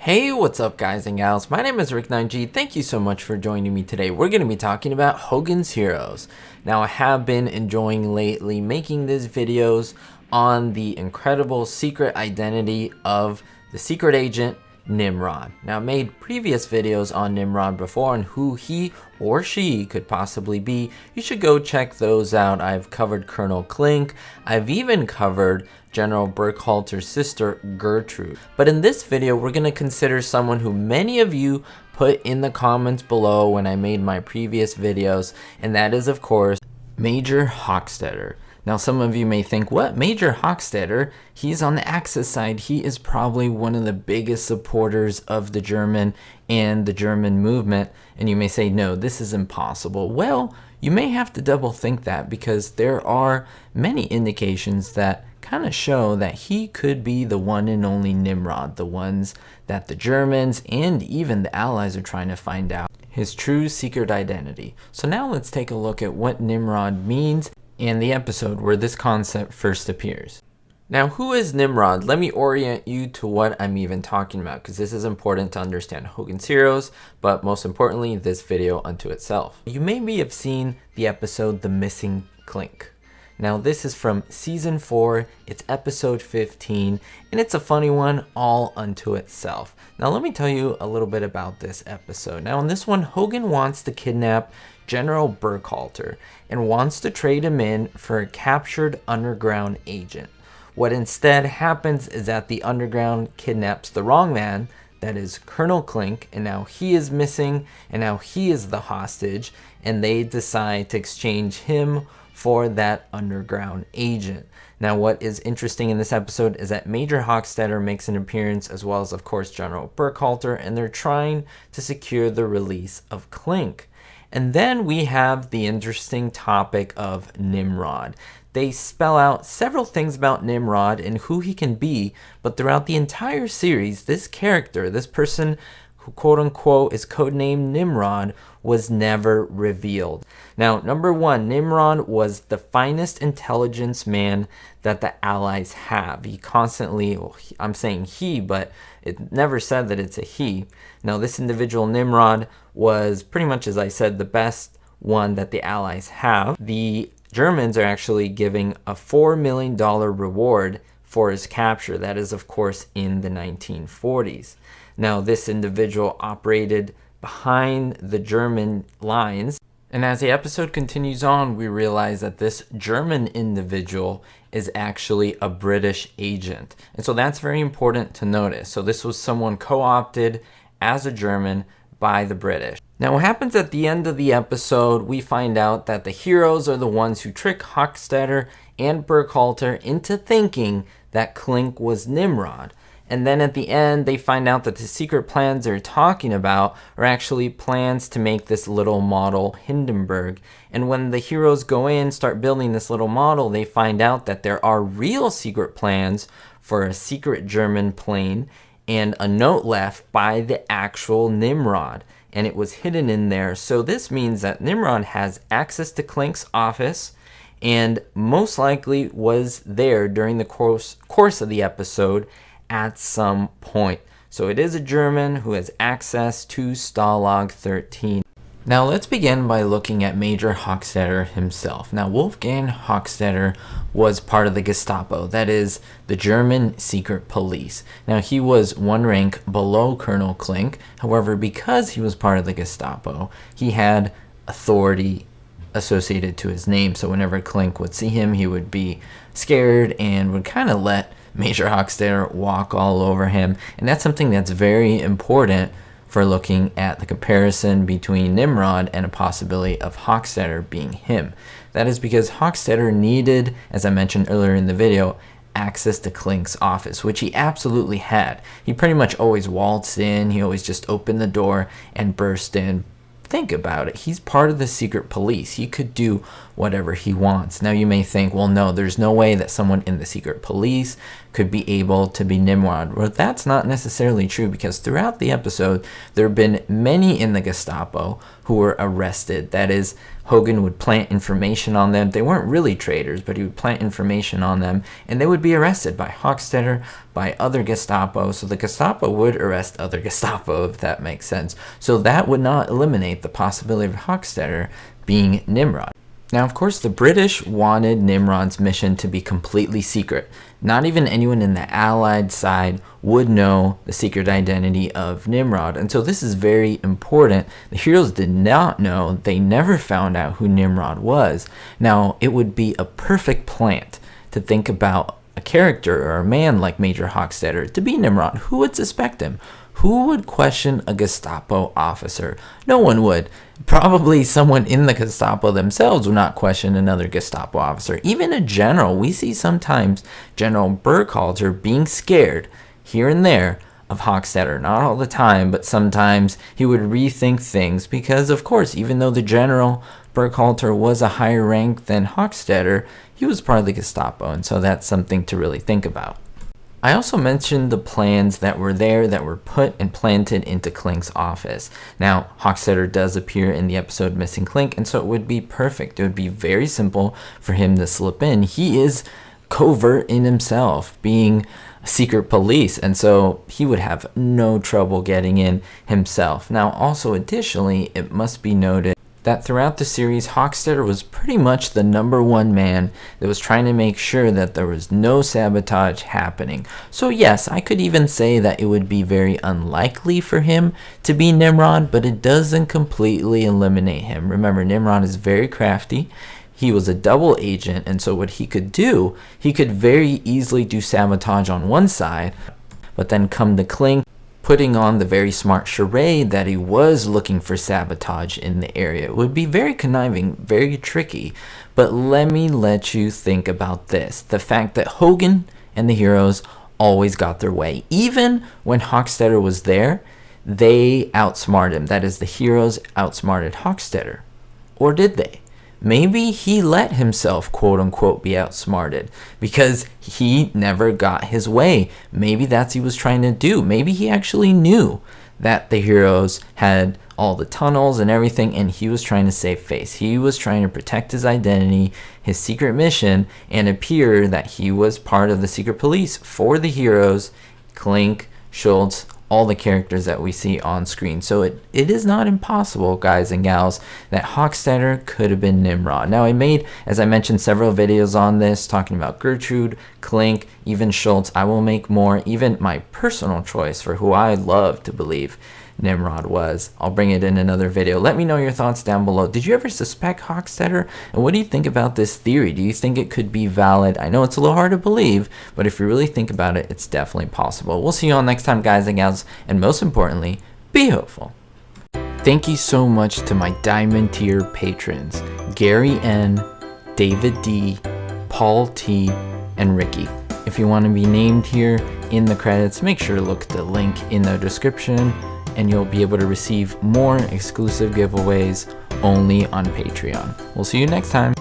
Hey, what's up guys and gals? My name is Rick9G. Thank you so much for joining me today. We're going to be talking about Hogan's Heroes. Now, I have been enjoying lately making these videos on the incredible secret identity of the secret agent Nimrod. Now, I made previous videos on Nimrod before and who he or she could possibly be. You should go check those out. I've covered Colonel Klink. I've even covered General Burkhalter's sister, Gertrude. But in this video, we're going to consider someone who many of you put in the comments below when I made my previous videos, and that is, of course, Major Hochstetter. Now, some of you may think, what? Major Hochstetter? He's on the Axis side. He is probably one of the biggest supporters of the German and the German movement. And you may say, no, this is impossible. Well, you may have to double think that because there are many indications that kind of show that he could be the one and only Nimrod, the ones that the Germans and even the Allies are trying to find out his true secret identity. So now let's take a look at what Nimrod means and the episode where this concept first appears. Now, who is Nimrod? Let me orient you to what I'm even talking about, because this is important to understand Hogan's Heroes, but most importantly, this video unto itself. You maybe have seen the episode The Missing Klink. Now, this is from season 4, it's episode 15, and it's a funny one all unto itself. Now, let me tell you a little bit about this episode. Now, in this one, Hogan wants to kidnap General Burkhalter and wants to trade him in for a captured underground agent. What instead happens is that the underground kidnaps the wrong man, that is Colonel Klink, and now he is missing, and now he is the hostage, and they decide to exchange him for that underground agent. Now, what is interesting in this episode is that Major Hochstetter makes an appearance, as well as, of course, General Burkhalter, and they're trying to secure the release of Klink. And then we have the interesting topic of Nimrod. They spell out several things about Nimrod and who he can be, but throughout the entire series, this character, this person who quote-unquote is codenamed Nimrod, was never revealed. Now, number one, Nimrod was the finest intelligence man that the Allies have. He constantly, well, I'm saying he, but it never said that it's a he. Now, this individual, Nimrod, was pretty much, as I said, the best one that the Allies have. The Germans are actually giving a $4 million reward for his capture. That is, of course, in the 1940s. Now, this individual operated behind the German lines, and as the episode continues on, we realize that this German individual is actually a British agent. And so that's very important to notice. So this was someone co-opted as a German by the British. Now, what happens at the end of the episode, we find out that the heroes are the ones who trick Hochstetter and Burkhalter into thinking that Klink was Nimrod. And then at the end, they find out that the secret plans they're talking about are actually plans to make this little model Hindenburg. And when the heroes go in, start building this little model, they find out that there are real secret plans for a secret German plane and a note left by the actual Nimrod. And it was hidden in there. So this means that Nimrod has access to Klink's office and most likely was there during the course of the episode at some point. So it is a German who has access to Stalag 13. Now let's begin by looking at Major Hochstetter himself. Now, Wolfgang Hochstetter was part of the Gestapo, that is the German secret police. Now, he was one rank below Colonel Klink. However, because he was part of the Gestapo, he had authority associated to his name. So whenever Klink would see him, he would be scared and would kind of let Major Hochstetter walk all over him. And that's something that's very important for looking at the comparison between Nimrod and a possibility of Hochstetter being him. That is because Hochstetter needed, as I mentioned earlier in the video, access to Klink's office, which he absolutely had. He pretty much always waltzed in, he always just opened the door and burst in. Think about it, he's part of the secret police. He could do whatever he wants. Now you may think, well, no, there's no way that someone in the secret police could be able to be Nimrod. Well, that's not necessarily true, because throughout the episode, there have been many in the Gestapo who were arrested. That is, Hogan would plant information on them. They weren't really traitors, but he would plant information on them, and they would be arrested by Hochstetter, by other Gestapo. So the Gestapo would arrest other Gestapo, if that makes sense. So that would not eliminate the possibility of Hochstetter being Nimrod. Now, of course, the British wanted Nimrod's mission to be completely secret. Not even anyone in the Allied side would know the secret identity of Nimrod. And so this is very important. The heroes did not know. They never found out who Nimrod was. Now, it would be a perfect plant to think about a character or a man like Major Hochstetter to be Nimrod. Who would suspect him? Who would question a Gestapo officer? No one would. Probably someone in the Gestapo themselves would not question another Gestapo officer. Even a general. We see sometimes General Burkhalter being scared here and there of Hochstetter. Not all the time, but sometimes he would rethink things because, of course, even though the General Burkhalter was a higher rank than Hochstetter, he was part of the Gestapo, and so that's something to really think about. I also mentioned the plans that were there that were put and planted into Klink's office. Now, Hochstetter does appear in the episode Missing Klink, and so it would be perfect. It would be very simple for him to slip in. He is covert in himself, being secret police, and so he would have no trouble getting in himself. Now, also additionally, it must be noted that throughout the series, Hochstetter was pretty much the #1 man that was trying to make sure that there was no sabotage happening. So yes, I could even say that it would be very unlikely for him to be Nimrod, but it doesn't completely eliminate him. Remember, Nimrod is very crafty. He was a double agent, and so what he could do, he could very easily do sabotage on one side, but then come to Klink, putting on the very smart charade that he was looking for sabotage in the area. It would be very conniving, very tricky, but let you think about this. The fact that Hogan and the heroes always got their way. Even when Hochstetter was there, they outsmarted him. That is, the heroes outsmarted Hochstetter. Or did they? Maybe he let himself, quote unquote, be outsmarted because he never got his way. Maybe that's what he was trying to do. Maybe he actually knew that the heroes had all the tunnels and everything, and he was trying to save face. He was trying to protect his identity, his secret mission, and appear that he was part of the secret police for the heroes, Klink, Schultz, all the characters that we see on screen. So it is not impossible, guys and gals, that Hochstetter could have been Nimrod. Now, I made, as I mentioned, several videos on this, talking about Gertrude, Klink, even Schultz. I will make more, even my personal choice for who I love to believe Nimrod was. I'll bring it in another video. Let me know your thoughts down below. Did you ever suspect Hochstetter? And what do you think about this theory? Do you think it could be valid? I know it's a little hard to believe, but if you really think about it, it's definitely possible. We'll see you all next time, guys and gals, and most importantly, be hopeful. Thank you so much to my Diamond tier patrons, Gary N, David D, Paul T, and Ricky. If you want to be named here in the credits, make sure to look at the link in the description, and you'll be able to receive more exclusive giveaways only on Patreon. We'll see you next time.